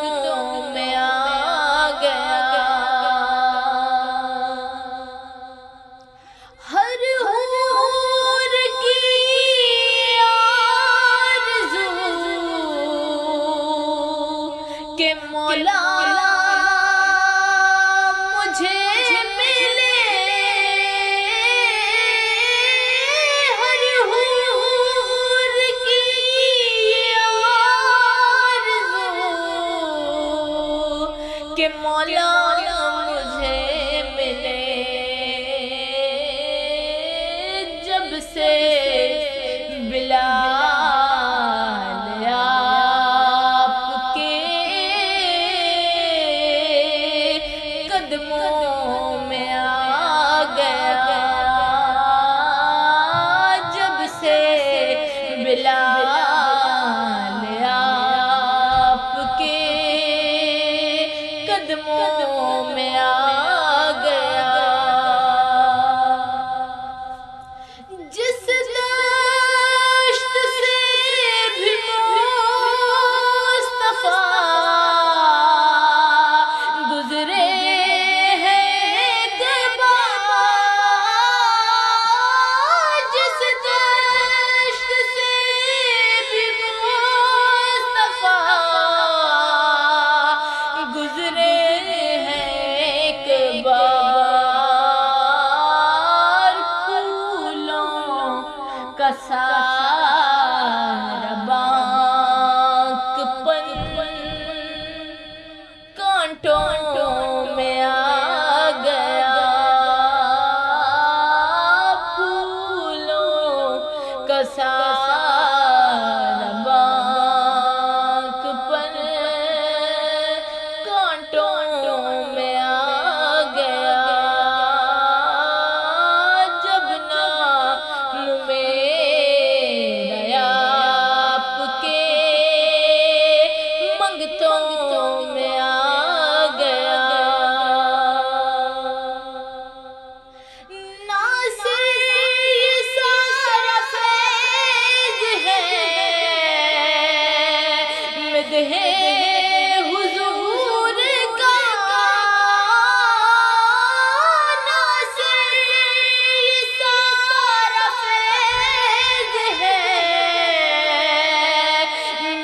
منگتوں میں آ گیا، ہر حور کی آرزو کہ مولا مجھے ملے، ہر حور کی آرزو کہ مولا مجھے ملے، جب سے بلال آپ کے قدموں میں آ گیا، جب سے بلال آپ کے قدموں میں آ گیا، جس دشت سے بھی مصطفیٰ گزرے ہیں ایک بار، جس دشت سے بھی مصطفیٰ گزرے ہیں ایک بار، پھولوں کا سارا بانک پن کانٹوں میں آ گیا، پھولوں کا سارا بانک پن کانٹوں میں آ گیا، جب نام میرا آپ کے منگتوں میں آ گیا، ناصر یہ سارا فیض ہے، مدح حضور کا، ناصر یہ سارا فیض ہے،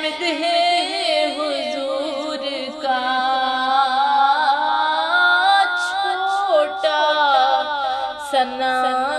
مدح حضور کا، چھوٹا سا نام